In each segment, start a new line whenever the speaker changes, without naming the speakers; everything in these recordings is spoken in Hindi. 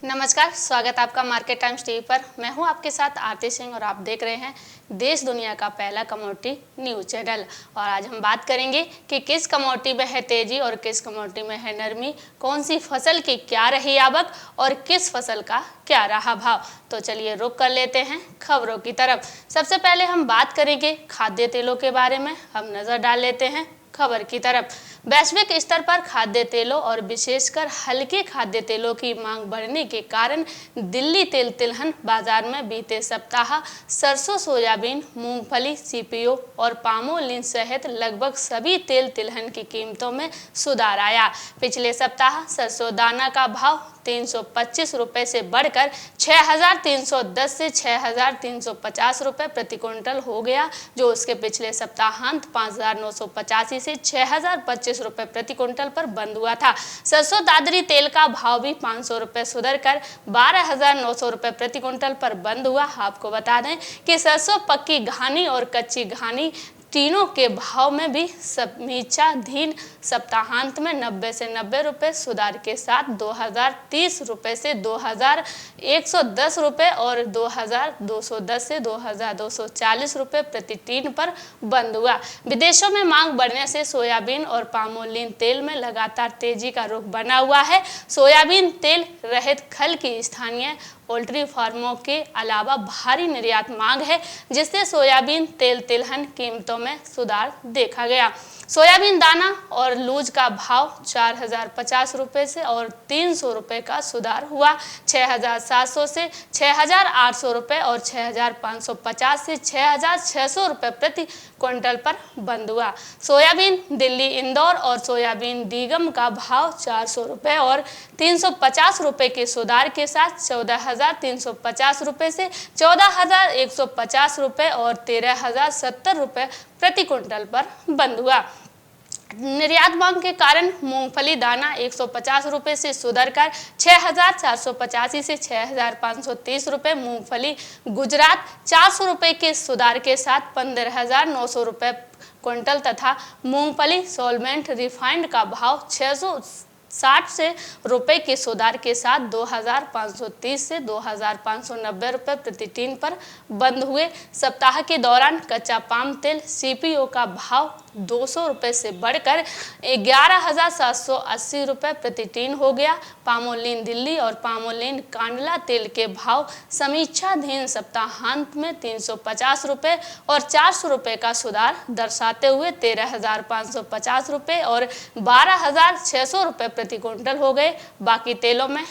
नमस्कार, स्वागत आपका मार्केट टाइम्स टीवी पर। मैं हूं आपके साथ आरती सिंह और आप देख रहे हैं देश दुनिया का पहला कमोडिटी न्यूज चैनल। और आज हम बात करेंगे कि किस कमोडिटी में है तेजी और किस कमोडिटी में है नरमी, कौन सी फसल की क्या रही आवक और किस फसल का क्या रहा भाव। तो चलिए रुक कर लेते हैं खबरों की तरफ। सबसे पहले हम बात करेंगे खाद्य तेलों के बारे में। हम नजर डाल लेते हैं खबर की तरफ। वैश्विक स्तर पर खाद्य तेलों और विशेषकर हल्के खाद्य तेलों की मांग बढ़ने के कारण दिल्ली तेल तिलहन बाजार में बीते सप्ताह सरसों, सोयाबीन, मूंगफली, सीपीओ और पामोलिन सहित लगभग सभी तेल तिलहन की कीमतों में सुधार आया। पिछले सप्ताह सरसों दाना का भाव 325 रुपए से बढ़कर 6,310 से 6,350 रुपए प्रति क्विंटल हो गया, जो उसके पिछले सप्ताहांत 5,985 से 6,025 रुपए प्रति क्विंटल पर बंद हुआ था। सरसों दादरी तेल का भाव भी 500 रुपए सुधर कर 12,900 रुपए प्रति क्विंटल पर बंद हुआ। आपको बता दें कि सरसों पक्की घानी और कच्ची घानी तीनों के भाव में भी समीक्षाधीन सप्ताहांत में 90 से 90 रुपए सुधार के साथ 2,030 रुपए से 2,110 रुपए और 2,210 से 2,240 रुपए प्रति टीन पर बंद हुआ। विदेशों में मांग बढ़ने से सोयाबीन और पामोलिन तेल में लगातार तेजी का रुख बना हुआ है। सोयाबीन तेल रहित खल की स्थानीय पोल्ट्री फार्मों के अलावा भारी निर्यात मांग है, जिससे सोयाबीन तेल तिलहन कीमतों में सुधार देखा गया। सोयाबीन दाना और लूज का भाव 4,050 रुपए से और 300 रुपए का सुधार हुआ। 6,700 से 6,800 रुपए और 6,550 से 6,600 रुपए प्रति क्विंटल पर बंद हुआ। सोयाबीन दिल्ली इंदौर और सोयाबीन डीगम का भाव 400 रुपए और 350 रुपए के सुधार के साथ 14,350 रुपए से 14,150 रुपए और 13,070 रुपए प्रति क्विंटल पर बंद हुआ। निर्यात मांग के कारण मूंगफली दाना 150 रुपए से सुधर कर 6,485 से 6,530 रुपए, मूंगफली गुजरात 400 रुपए के सुधार के साथ 15,900 रुपए क्विंटल तथा मूंगफली सोलमेंट रिफाइंड का भाव 660 से रुपए के सुधार के साथ 2,530 से 2,590 रुपए प्रति टीन पर बंद हुए। सप्ताह के दौरान कच्चा पाम तेल सीपीओ का भाव 200 रुपए से बढ़कर 11,780 रुपए प्रति टीन हो गया। पामोलिन दिल्ली और पामोलिन कांडला तेल के भाव समीक्षाधीन सप्ताहांत में 350 रुपए और 400 रुपए का सुधार दर्शाते हुए 13,550 रुपए और 12,600 रुपए प्रति क्विंटल हो गए। बाकी तेलों में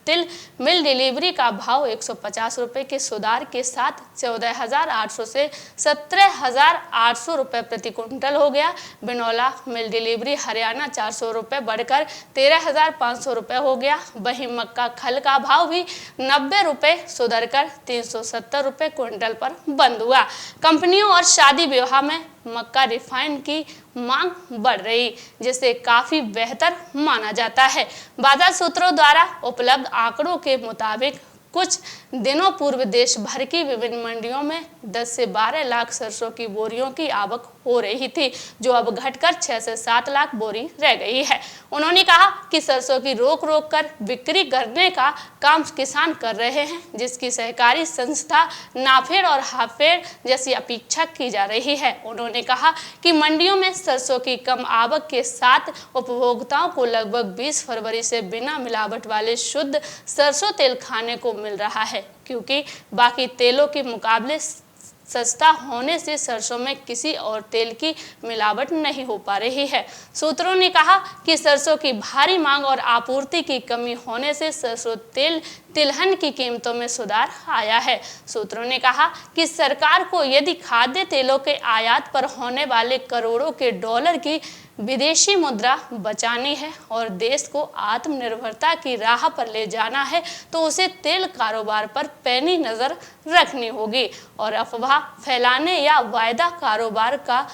तिल मिल डिलीवरी का भाव 150 रुपए के सुधार के साथ 14,800 से 17,800 रुपए प्रति क्विंटल हो गया। बिनौला मिल डिलीवरी हरियाणा 400 रुपए बढ़कर 13,500 रुपए हो गया। वहीं मक्का खल का भाव भी 90 रुपए सुधर कर 370 रुपए क्विंटल पर बंद हुआ। कंपनियों और शादी विवाह में मक्का रिफाइंड की मांग बढ़ रही, जिसे काफी बेहतर माना जाता है। बाजार सूत्रों द्वारा उपलब्ध आंकड़ों के मुताबिक कुछ दिनों पूर्व देश भर की विभिन्न मंडियों में 10 से 12 लाख सरसों की बोरियों की आवक हो रही थी, जो अब घटकर 6 से 7 लाख बोरी रह गई है। उन्होंने कहा कि सरसों की रोक कर बिक्री करने का काम किसान कर रहे हैं, जिसकी सहकारी संस्था नाफेड और हाफेड जैसी अपेक्षा की जा रही है। उन्होंने कहा कि मंडियों में सरसों की कम आवक के साथ उपभोक्ताओं को लगभग 20 फरवरी से बिना मिलावट वाले शुद्ध सरसों तेल खाने को मिल रहा है, क्योंकि बाकी तेलों के मुकाबले सस्ता होने से सरसों में किसी और तेल की मिलावट नहीं हो पा रही है। सूत्रों ने कहा कि सरसों की भारी मांग और आपूर्ति की कमी होने से सरसों तेल तिलहन की कीमतों में सुधार आया है। सूत्रों ने कहा कि सरकार को यदि खाद्य तेलों के आयात पर होने वाले करोड़ों के डॉलर की विदेशी मुद्रा बचानी है और देश को आत्मनिर्भरता की राह पर ले जाना है, तो उसे तेल कारोबार पर पैनी नजर रखनी होगी और अफवाह फैलाने या वायदा कारोबार का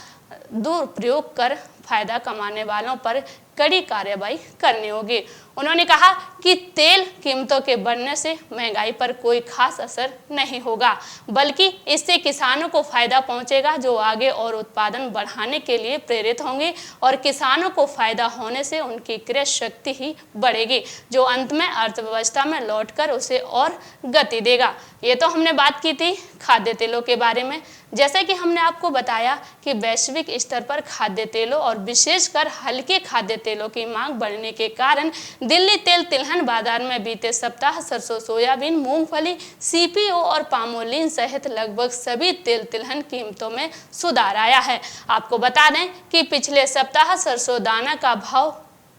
दुरुपयोग कर फायदा कमाने वालों पर कड़ी कार्रवाई करनी होगी। उन्होंने कहा कि तेल कीमतों के बढ़ने से महंगाई पर कोई खास असर नहीं होगा, बल्कि इससे किसानों को फायदा पहुंचेगा, जो आगे और उत्पादन बढ़ाने के लिए प्रेरित होंगे और किसानों को फायदा होने से उनकी क्रय शक्ति ही बढ़ेगी, जो अंत में अर्थव्यवस्था में लौटकर उसे और गति देगा। ये तो हमने बात की थी खाद्य तेलों के बारे में। जैसे कि हमने आपको बताया कि वैश्विक स्तर पर खाद्य तेलों और विशेषकर हल्के खाद्य तेलों की मांग बढ़ने के कारण दिल्ली तेल तिलहन बाजार में बीते सप्ताह सरसों, सोयाबीन, मूंगफली, सीपीओ और पामोलिन सहित लगभग सभी तेल तिलहन कीमतों में सुधार आया है। आपको बता दें कि पिछले सप्ताह सरसों दाना का भाव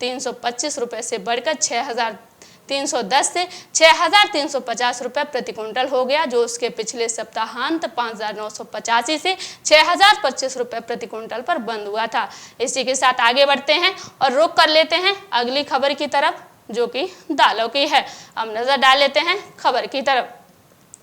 325 रुपए से बढ़कर 6,310 से 6,350 रुपए प्रति क्विंटल हो गया, जो उसके पिछले सप्ताहांत 5,985 से 6,025 रुपए प्रति क्विंटल पर बंद हुआ था। इसी के साथ आगे बढ़ते हैं और रुख कर लेते हैं अगली खबर की तरफ, जो कि दालों की है। अब नजर डाल लेते हैं खबर की तरफ।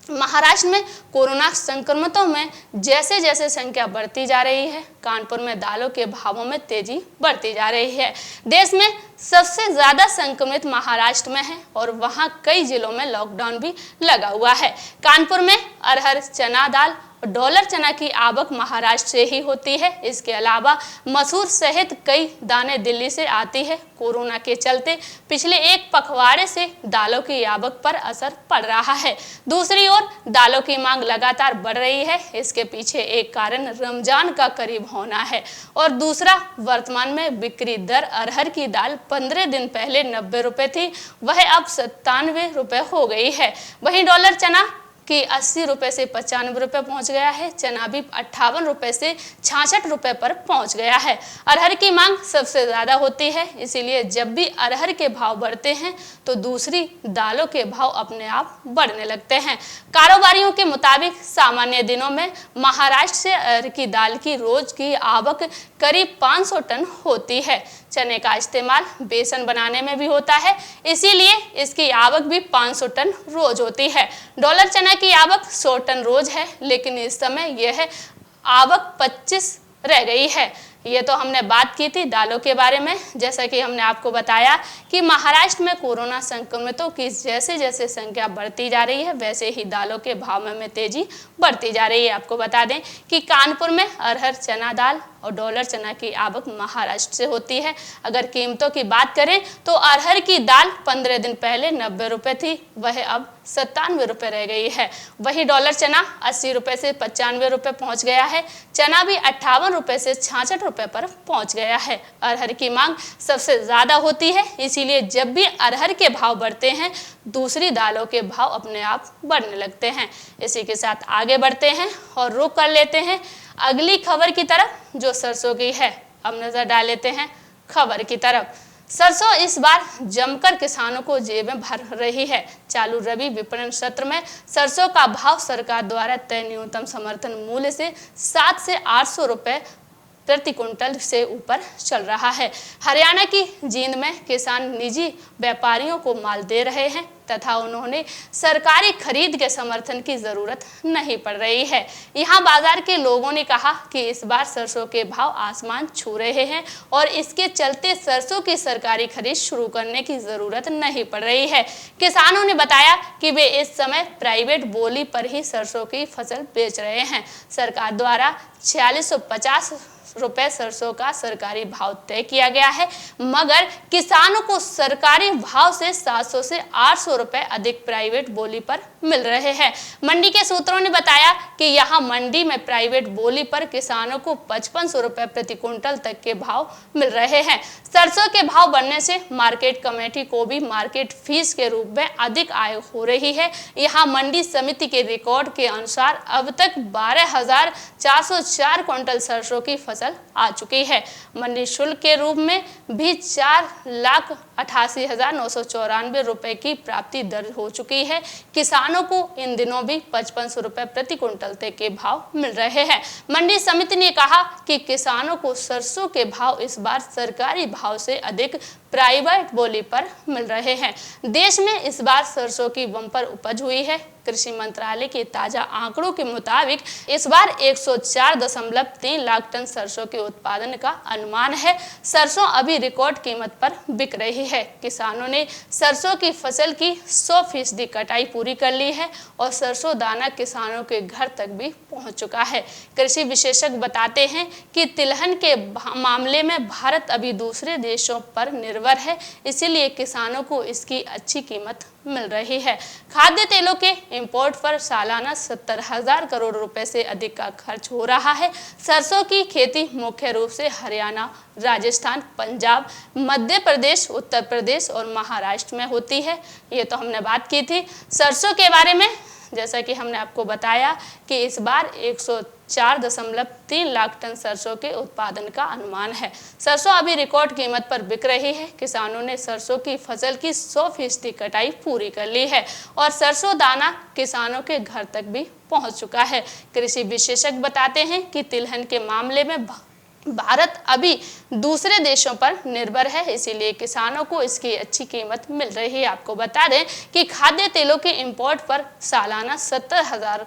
महाराष्ट्र में कोरोना संक्रमितों में जैसे जैसे संख्या बढ़ती जा रही है, कानपुर में दालों के भावों में तेजी बढ़ती जा रही है। देश में सबसे ज्यादा संक्रमित महाराष्ट्र में है और वहां कई जिलों में लॉकडाउन भी लगा हुआ है। कानपुर में अरहर, चना दाल, डॉलर चना की आवक महाराष्ट्र से ही होती है। इसके अलावा मसूर सहित कई दाने दिल्ली से आती है। कोरोना के चलते पिछले एक पखवाड़े से दालों की आवक पर असर पड़ रहा है। दूसरी ओर दालों की मांग लगातार बढ़ रही है। इसके पीछे एक कारण रमजान का करीब होना है और दूसरा वर्तमान में बिक्री दर। अरहर की दाल 15 दिन पहले 90 रुपए थी, वह अब 97 रुपए हो गई है। वहीं डॉलर चना कि 80 रुपए से 95 रुपए पहुंच गया है। चना भी 58 रुपए से 66 रुपए पर पहुंच गया है। अरहर की मांग सबसे ज्यादा होती है, इसीलिए जब भी अरहर के भाव बढ़ते हैं तो दूसरी दालों के भाव अपने आप बढ़ने लगते हैं। कारोबारियों के मुताबिक सामान्य दिनों में महाराष्ट्र से अरहर की दाल की रोज की आवक करीब 500 टन होती है। चने का इस्तेमाल बेसन बनाने में भी होता है, इसीलिए इसकी आवक भी 500 टन रोज होती है। डॉलर चना की आवक 100 टन रोज है, लेकिन इस समय यह आवक 25 रह गई है। ये तो हमने बात की थी दालों के बारे में। जैसा कि हमने आपको बताया कि महाराष्ट्र में कोरोना संक्रमितों की जैसे जैसे संख्या बढ़ती जा रही है, वैसे ही दालों के भाव में तेजी बढ़ती जा रही है। आपको बता दें कि कानपुर में अरहर, चना दाल और डॉलर चना की आवक महाराष्ट्र से होती है। अगर कीमतों की बात करें तो अरहर की दाल 15 दिन पहले 90 रुपए थी, वह अब 97 रुपए रह गई है। वहीं डॉलर चना 80 रुपए से 95 रुपए पहुंच गया है। चना भी 58 रुपए से 66 रुपए पर पहुंच गया है। अरहर की मांग सबसे ज्यादा होती है, इसीलिए जब भी अरहर के भाव बढ़ते हैं दूसरी दालों के भाव अपने आप बढ़ने लगते हैं। इसी के साथ आगे बढ़ते हैं और रुख कर लेते हैं अगली खबर की तरफ, जो सरसों की है। अब नजर डाल लेते हैं खबर की तरफ। सरसों इस बार जमकर किसानों को जेबें भर रही है। चालू रबी विपणन सत्र में सरसों का भाव सरकार द्वारा तय न्यूनतम समर्थन मूल्य से 700 से 800 रुपए प्रति क्विंटल से ऊपर चल रहा है। हरियाणा की जींद में किसान निजी व्यापारियों को माल दे रहे हैं तथा उन्होंने सरकारी खरीद के समर्थन की जरूरत नहीं पड़ रही है। यहाँ बाजार के लोगों ने कहा कि इस बार सरसों के भाव आसमान छू रहे हैं और इसके चलते सरसों की सरकारी खरीद शुरू करने की जरूरत नहीं पड़ रही है। किसानों ने बताया कि वे इस समय प्राइवेट बोली पर ही सरसों की फसल बेच रहे हैं। सरकार द्वारा 4650 रुपए सरसों का सरकारी भाव तय किया गया है, मगर किसानों को सरकारी भाव से 700 से 800 रुपए अधिक प्राइवेट बोली पर मिल रहे हैं। मंडी के सूत्रों ने बताया कि यहां मंडी में प्राइवेट बोली पर किसानों को 5500 रुपए प्रति क्विंटल तक के भाव मिल रहे हैं। सरसों के भाव बढ़ने से मार्केट कमेटी को भी मार्केट फीस के रूप में अधिक आय हो रही है। यहाँ मंडी समिति के रिकॉर्ड के अनुसार अब तक 12,404 क्विंटल सरसों की फसल आ चुकी है। मंडी शुल्क के रूप में भी 88,994 रुपए की प्राप्ति दर्ज हो चुकी है। किसानों को इन दिनों भी 5500 रुपए प्रति क्विंटल तक के भाव मिल रहे हैं। मंडी समिति ने कहा कि किसानों को सरसों के भाव इस बार सरकारी भाव से अधिक प्राइवेट बोली पर मिल रहे हैं। देश में इस बार सरसों की बम्पर उपज हुई है। कृषि मंत्रालय के ताजा आंकड़ों के मुताबिक इस बार 104.3 लाख टन सरसों के उत्पादन का अनुमान है। सरसों अभी रिकॉर्ड कीमत पर बिक रही है। किसानों ने सरसों की फसल की 100% कटाई पूरी कर ली है और सरसों दाना किसानों के घर तक भी पहुंच चुका है। कृषि विशेषज्ञ बताते हैं कि तिलहन के मामले में भारत अभी दूसरे देशों पर निर्भर है, इसीलिए किसानों को इसकी अच्छी कीमत मिल रही है। खाद्य तेलों के इंपोर्ट पर सालाना 70,000 करोड़ रुपए से अधिक का खर्च हो रहा है। सरसों की खेती मुख्य रूप से हरियाणा, राजस्थान, पंजाब, मध्य प्रदेश, उत्तर प्रदेश और महाराष्ट्र में होती है। ये तो हमने बात की थी सरसों के बारे में। जैसा कि हमने आपको बताया कि इस बार 104.3 लाख टन सरसों के उत्पादन का अनुमान है। सरसों अभी रिकॉर्ड कीमत पर बिक रही है। किसानों ने सरसों की फसल की 100% कटाई पूरी कर ली है और सरसों दाना किसानों के घर तक भी पहुंच चुका है। कृषि विशेषज्ञ बताते हैं कि तिलहन के मामले में भारत अभी दूसरे देशों पर निर्भर है, इसीलिए किसानों को इसकी अच्छी कीमत मिल रही है। आपको बता दें कि खाद्य तेलों के इंपोर्ट पर सालाना 70,000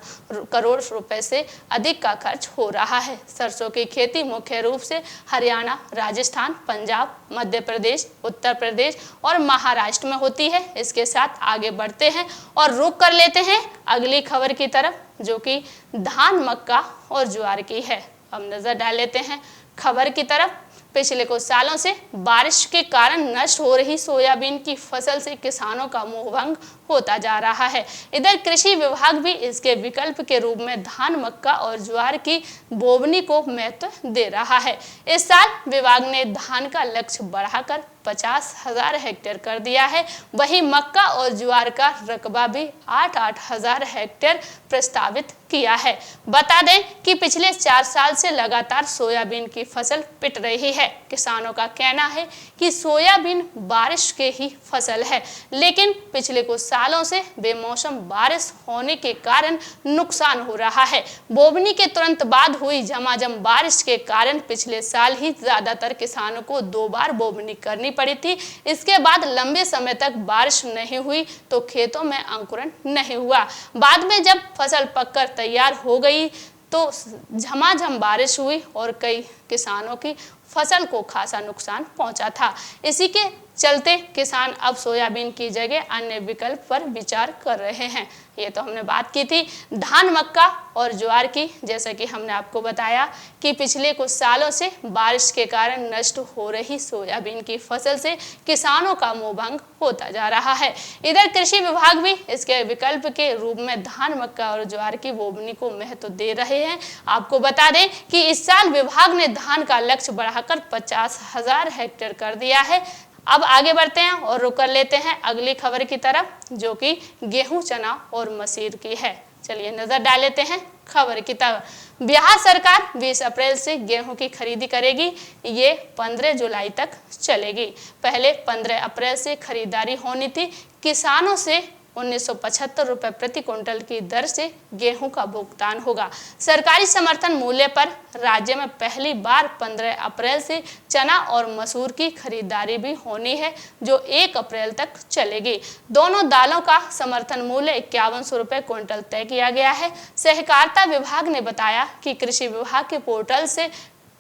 करोड़ रुपए से अधिक का खर्च हो रहा है। सरसों की खेती मुख्य रूप से हरियाणा, राजस्थान, पंजाब, मध्य प्रदेश, उत्तर प्रदेश और महाराष्ट्र में होती है। इसके साथ आगे बढ़ते हैं और रुख कर लेते हैं अगली खबर की तरफ, जो कि धान, मक्का और ज्वार की है। अब नजर डाल लेते हैं खबर की तरफ। पिछले कुछ सालों से बारिश के कारण नष्ट हो रही सोयाबीन की फसल से किसानों का मोहभंग होता जा रहा है। इधर कृषि विभाग भी इसके विकल्प के रूप में धान, मक्का और ज्वार की बोवनी को महत्व दे रहा है। इस साल विभाग ने धान का लक्ष्य बढ़ाकर 50,000 हेक्टेयर कर दिया है। वहीं मक्का और ज्वार का रकबा भी 8,000 हेक्टेयर प्रस्तावित किया है। बता दें कि पिछले 4 साल से लगातार सोयाबीन की फसल पिट रही है। किसानों का कहना है कि सोयाबीन बारिश के ही फसल है, लेकिन पिछले कुछ सालों से बेमौसम बारिश होने के कारण नुकसान हो रहा है। बोवनी के तुरंत बाद हुई झमाझम बारिश के कारण पिछले साल ही ज्यादातर किसानों को 2 बार बोवनी करनी पड़ी थी। इसके बाद लंबे समय तक बारिश नहीं हुई तो खेतों में अंकुरण नहीं हुआ। बाद में जब फसल पककर तैयार हो गई तो झमाझम बारिश हुई और कई किसानों की फसल को खासा नुकसान पहुंचा था। इसी के चलते किसान अब सोयाबीन की जगह अन्य विकल्प पर विचार कर रहे हैं। ये तो हमने बात की थी धान, मक्का और ज्वार की। जैसा कि हमने आपको बताया कि पिछले कुछ सालों से बारिश के कारण नष्ट हो रही सोयाबीन की फसल से किसानों का मोहभंग होता जा रहा है। इधर कृषि विभाग भी इसके विकल्प के रूप में धान, मक्का और ज्वार की बोवनी को महत्व दे रहे हैं। आपको बता दें कि इस साल विभाग ने धान का लक्ष्य बढ़ाकर 50,000 हेक्टेयर कर दिया है। अब आगे बढ़ते हैं और रुक कर लेते हैं अगली खबर की तरफ, जो कि गेहूं, चना और मसूर की है। चलिए नजर डाल लेते हैं खबर की तरफ। बिहार सरकार 20 अप्रैल से गेहूं की खरीदी करेगी। ये 15 जुलाई तक चलेगी। पहले 15 अप्रैल से खरीदारी होनी थी। किसानों से 1975 रुपए प्रति क्विंटल की दर से गेहूं का भुगतान होगा। सरकारी समर्थन मूल्य पर राज्य में पहली बार 15 अप्रैल से चना और मसूर की खरीदारी भी होनी है, जो 1 अप्रैल तक चलेगी। दोनों दालों का समर्थन मूल्य 5100 रुपए क्विंटल तय किया गया है। सहकारिता विभाग ने बताया कि कृषि विभाग के पोर्टल से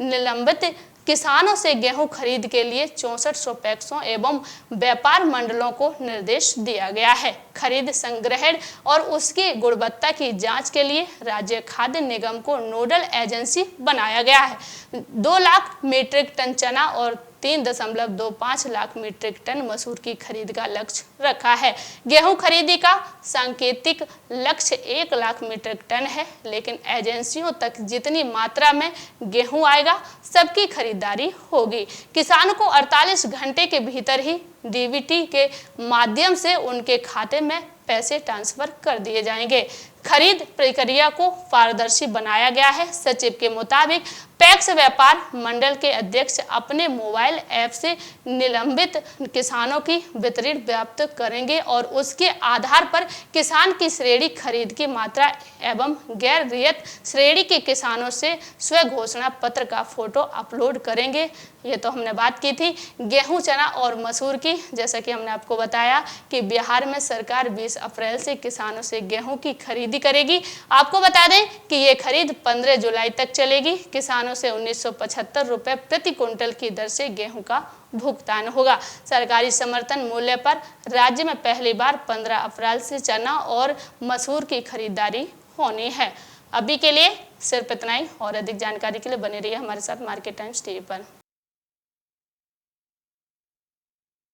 निलंबित किसानों से गेहूं खरीद के लिए 6400 पैक्सों एवं व्यापार मंडलों को निर्देश दिया गया है। खरीद, संग्रहण और उसकी गुणवत्ता की जांच के लिए राज्य खाद्य निगम को नोडल एजेंसी बनाया गया है। 2 लाख मीट्रिक टन चना और 3.25 लाख मीट्रिक टन मसूर की खरीद का लक्ष्य रखा है। गेहूं खरीदी का सांकेतिक लक्ष्य 1 लाख मीट्रिक टन है, लेकिन एजेंसियों तक जितनी मात्रा में गेहूं आएगा सबकी खरीदारी होगी। किसानों को 48 घंटे के भीतर ही डीबीटी के माध्यम से उनके खाते में पैसे ट्रांसफर कर दिए जाएंगे। खरीद प्रक्रिया को पारदर्शी बनाया गया है। सचिव के मुताबिक पैक्स व्यापार मंडल के अध्यक्ष अपने मोबाइल ऐप से निलंबित किसानों की वितरित प्राप्त करेंगे और उसके आधार पर किसान की श्रेणी खरीद की मात्रा एवं गैर रियायत श्रेणी के किसानों से स्व घोषणा पत्र का फोटो अपलोड करेंगे। ये तो हमने बात की थी गेहूं, चना और मसूर की। जैसा कि हमने आपको बताया कि बिहार में सरकार 20 अप्रैल से किसानों से गेहूं की खरीदी करेगी। आपको बता दें कि ये खरीद 15 जुलाई तक चलेगी। किसानों से 1975 रुपये प्रति क्विंटल की दर से गेहूं का भुगतान होगा। सरकारी समर्थन मूल्य पर राज्य में पहली बार 15 अप्रैल से चना और मसूर की खरीदारी होनी है। अभी के लिए सिर्फ इतना ही, और अधिक जानकारी के लिए बने रहिए हमारे साथ मार्केट टाइम्स टीवी पर।